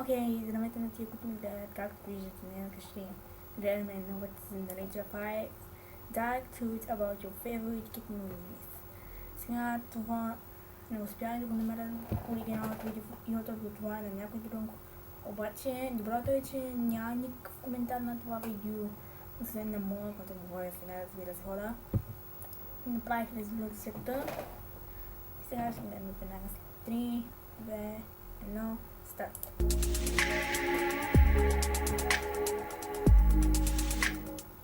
Окей, здравейте на тия, които ми гледат, както виждате, не накъщи. Гледаме новата сезон на Nature 5 Dark Truth about your favorite kid movies. Сега това не успях да го намеря оригиналното видео в YouTube, това е на някой друг. Обаче, доброто е, че няма никакъв коментар на това видео, освен на моя, който нагоре сега, разбира се, хора. Направих резолюцията. И сега ще гледаме веднага след 3, 2, 1, старт.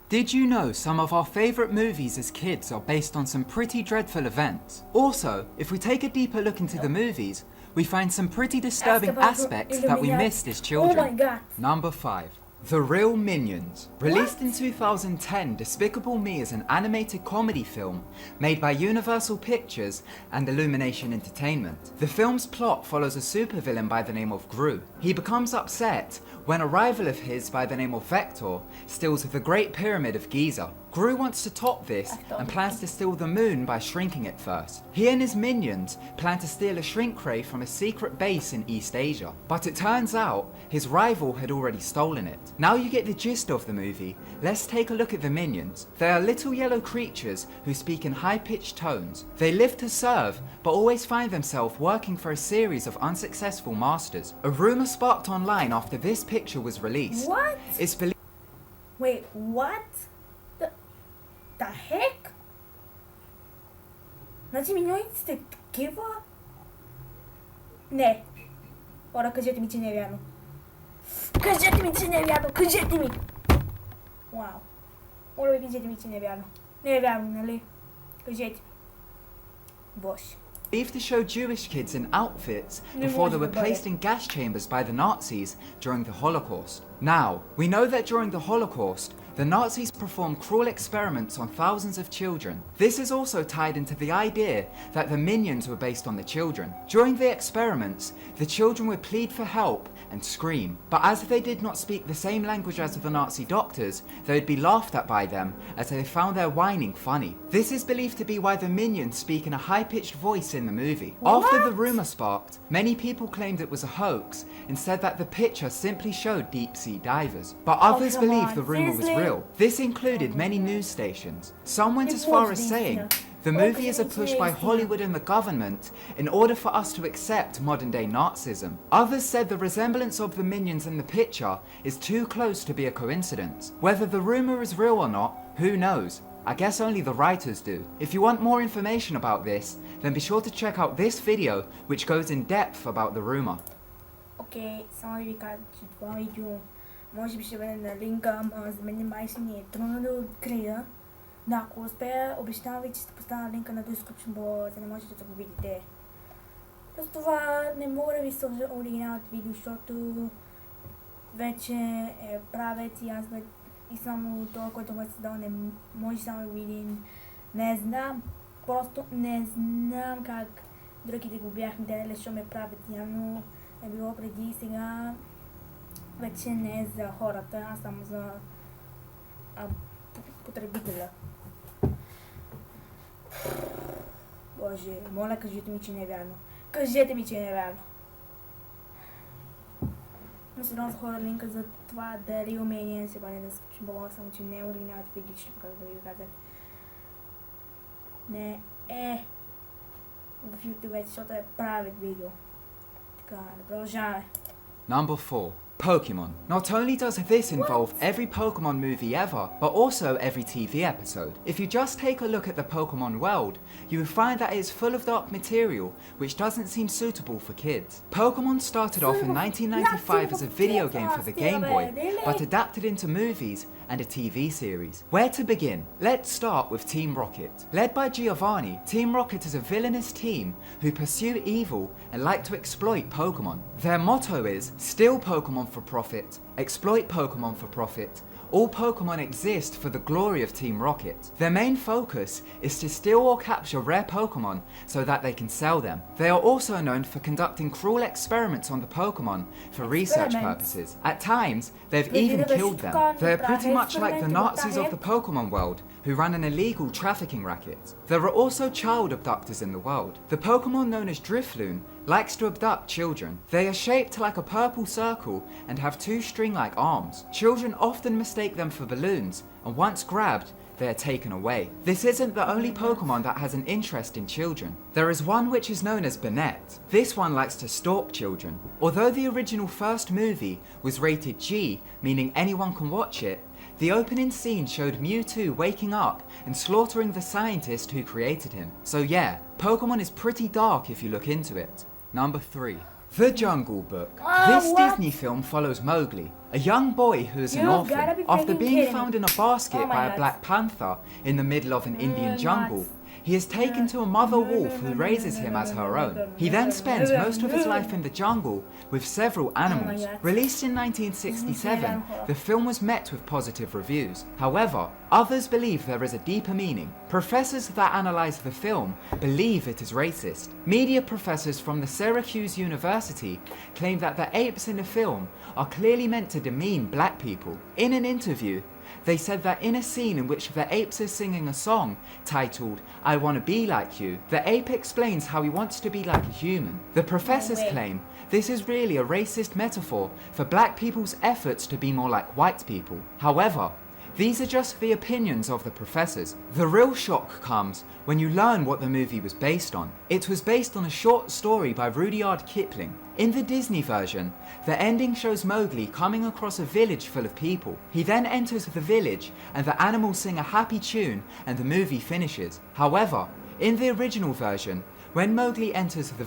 Did you know some of our favourite movies as kids are based on some pretty dreadful events? Also, if we take a deeper look into the movies, we find some pretty disturbing aspects that we missed as children. Oh my God. Number 5. The Real Minions. Released in 2010, Despicable Me is an animated comedy film made by Universal Pictures and Illumination Entertainment. The film's plot follows a supervillain by the name of Gru. He becomes upset when a rival of his by the name of Vector steals the Great Pyramid of Giza. Gru wants to top this and plans to steal the moon by shrinking it first. He and his minions plan to steal a shrink ray from a secret base in East Asia, but it turns out his rival had already stolen it. Now you get the gist of the movie, let's take a look at the minions. They are little yellow creatures who speak in high-pitched tones. They live to serve, but always find themselves working for a series of unsuccessful masters. A rumour sparked online after this picture was released. What? It's believed. Wait, what? The heck? Значи миньоните сте такива? Не. Хора, кажете ми, че не е вярно. Кажете ми, че не е вярно. Кажете ми! Вау. Моля ви, кажете ми, че не е вярно. Не е вярно, нали? Кажете. Боже. Believed to show Jewish kids in outfits before they were placed in gas chambers by the Nazis during the Holocaust. Now, we know that during the Holocaust, the Nazis performed cruel experiments on thousands of children. This is also tied into the idea that the minions were based on the children. During the experiments, the children would plead for help and scream, but as they did not speak the same language as the Nazi doctors, they would be laughed at by them as they found their whining funny. This is believed to be why the minions speak in a high-pitched voice in the movie. What? After the rumour sparked, many people claimed it was a hoax and said that the picture simply showed deep-sea divers. But others believed the rumour was real. This included many news stations. Some went as far as saying the movie is a push by Hollywood and the government in order for us to accept modern-day Nazism. Others said the resemblance of the minions in the picture is too close to be a coincidence. Whether the rumour is real or not, who knows? I guess only the writers do. If you want more information about this, then be sure to check out this video which goes in depth about the rumour. Окей, само да ви кажа, че това видео може би ще бъде на линка, ама за мен май ще ми е трудно да открия. Да, ако успея, обещавам ви, че ще поставя линка на description box, за да можете да го видите. Просто това не мога да ви сложа оригиналното видео, защото вече е правец и аз и само това, което го е създал, не може само да видим. Не знам, просто не знам как другите го бяхме гледали, защото ме правят. Явно е било преди, сега вече не е за хората, а само за потребителя. Боже, моля, кажете ми, че не е вярно. Кажете ми, че не е вярно. Но се дам за хора линка за това дали умение се бъде да скачи балон, само че не е оригиналното видео, ще покажа да ви казах. Не е в YouTube, защото е правит видео. Така, да продължаваме. Number 4. Pokemon. Not only does this involve every Pokemon movie ever, but also every TV episode. If you just take a look at the Pokemon world, you will find that it is full of dark material which doesn't seem suitable for kids. Pokemon started off in 1995 as a video game for the Game Boy, but adapted into movies and a TV series. Where to begin? Let's start with Team Rocket. Led by Giovanni, Team Rocket is a villainous team who pursue evil and like to exploit Pokemon. Their motto is, steal Pokemon for profit, exploit Pokemon for profit. All Pokemon exist for the glory of Team Rocket. Their main focus is to steal or capture rare Pokemon so that they can sell them. They are also known for conducting cruel experiments on the Pokemon for research purposes. At times, they've even killed them. They are pretty much like the Nazis of the Pokemon world, who run an illegal trafficking racket. There are also child abductors in the world. The Pokemon known as Drifloon likes to abduct children. They are shaped like a purple circle and have two string-like arms. Children often mistake them for balloons, and once grabbed, they are taken away. This isn't the only Pokemon that has an interest in children. There is one which is known as Burnett. This one likes to stalk children. Although the original first movie was rated G, meaning anyone can watch it, the opening scene showed Mewtwo waking up and slaughtering the scientist who created him. So yeah, Pokemon is pretty dark if you look into it. Number 3. The Jungle Book. This Disney film follows Mowgli, a young boy who is an orphan. After being found in a basket by a black panther in the middle of an Indian jungle, he is taken to a mother wolf who raises him as her own. He then spends most of his life in the jungle with several animals. Released in 1967, the film was met with positive reviews. However, others believe there is a deeper meaning. Professors that analyze the film believe it is racist. Media professors from the Syracuse University claim that the apes in the film are clearly meant to demean black people. In an interview, they said that in a scene in which the apes are singing a song titled "I Wanna Be Like You," the ape explains how he wants to be like a human. The professors claim this is really a racist metaphor for black people's efforts to be more like white people. However, these are just the opinions of the professors. The real shock comes when you learn what the movie was based on. It was based on a short story by Rudyard Kipling. In the Disney version, the ending shows Mowgli coming across a village full of people. He then enters the village and the animals sing a happy tune and the movie finishes. However, in the original version, when Mowgli enters the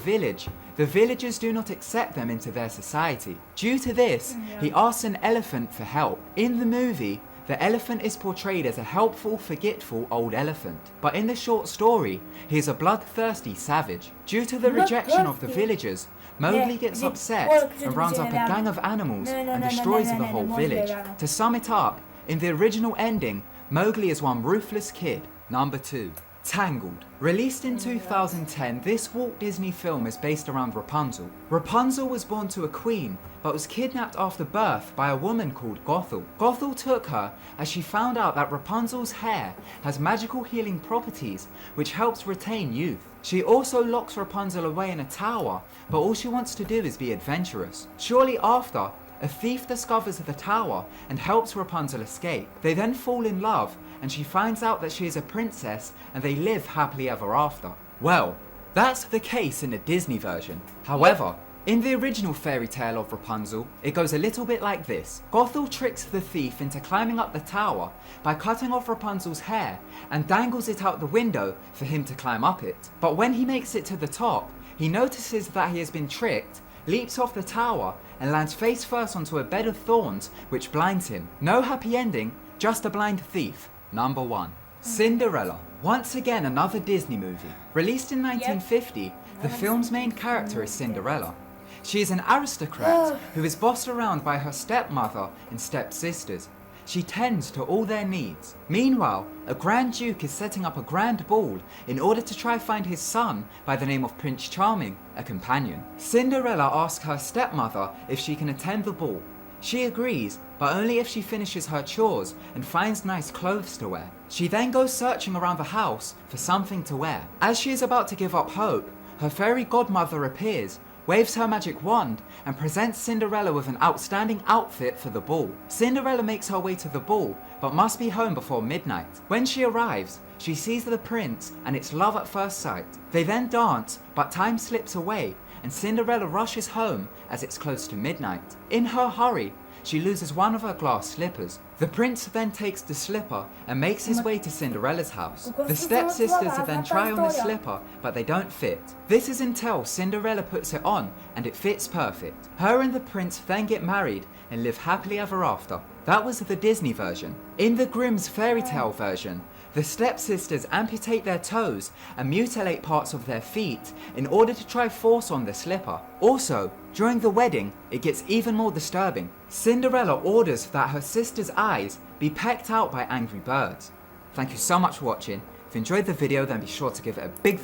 villagers do not accept them into their society. Due to this, he asks an elephant for help. In the movie, the elephant is portrayed as a helpful, forgetful old elephant. But in the short story, he is a bloodthirsty savage. Due to the rejection of the villagers, Mowgli gets upset and rounds up a gang of animals and destroys the whole village. To sum it up, in the original ending, Mowgli is one ruthless kid. Number 2. Tangled. Released in 2010, this Walt Disney film is based around Rapunzel. Rapunzel was born to a queen, but was kidnapped after birth by a woman called Gothel. Gothel took her as she found out that Rapunzel's hair has magical healing properties which helps retain youth. She also locks Rapunzel away in a tower, but all she wants to do is be adventurous. Shortly after, a thief discovers the tower and helps Rapunzel escape. They then fall in love, and she finds out that she is a princess and they live happily ever after. Well, that's the case in the Disney version. However, in the original fairy tale of Rapunzel, it goes a little bit like this. Gothel tricks the thief into climbing up the tower by cutting off Rapunzel's hair and dangles it out the window for him to climb up it. But when he makes it to the top, he notices that he has been tricked, leaps off the tower and lands face first onto a bed of thorns which blinds him. No happy ending, just a blind thief. Number 1. Cinderella. Once again another Disney movie. Released in 1950, the film's main character is Cinderella. She is an aristocrat who is bossed around by her stepmother and stepsisters. She tends to all their needs. Meanwhile, a Grand Duke is setting up a grand ball in order to try find his son by the name of Prince Charming, a companion. Cinderella asks her stepmother if she can attend the ball. She agrees, but only if she finishes her chores and finds nice clothes to wear. She then goes searching around the house for something to wear. As she is about to give up hope, her fairy godmother appears, waves her magic wand, and presents Cinderella with an outstanding outfit for the ball. Cinderella makes her way to the ball, but must be home before midnight. When she arrives, she sees the prince and it's love at first sight. They then dance, but time slips away, and Cinderella rushes home as it's close to midnight. In her hurry, she loses one of her glass slippers. The prince then takes the slipper and makes his way to Cinderella's house. The stepsisters then try on the slipper, but they don't fit. This is until Cinderella puts it on and it fits perfect. Her and the prince then get married and live happily ever after. That was the Disney version. In the Grimm's fairy tale version, the stepsisters amputate their toes and mutilate parts of their feet in order to try force on the slipper. Also, during the wedding, it gets even more disturbing. Cinderella orders that her sister's eyes be pecked out by angry birds. Thank you so much for watching. If you enjoyed the video, then be sure to give it a big...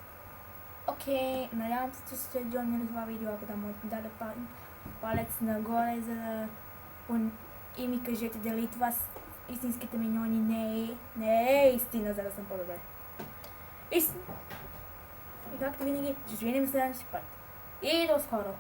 Okay, надявам се, че сте joinали това видео, ако да му дали палец нагоре, и ми кажете дали това истинските миньони не е истина, за да съм по-добре. И както винаги, ще се видим следващия път. И до скоро!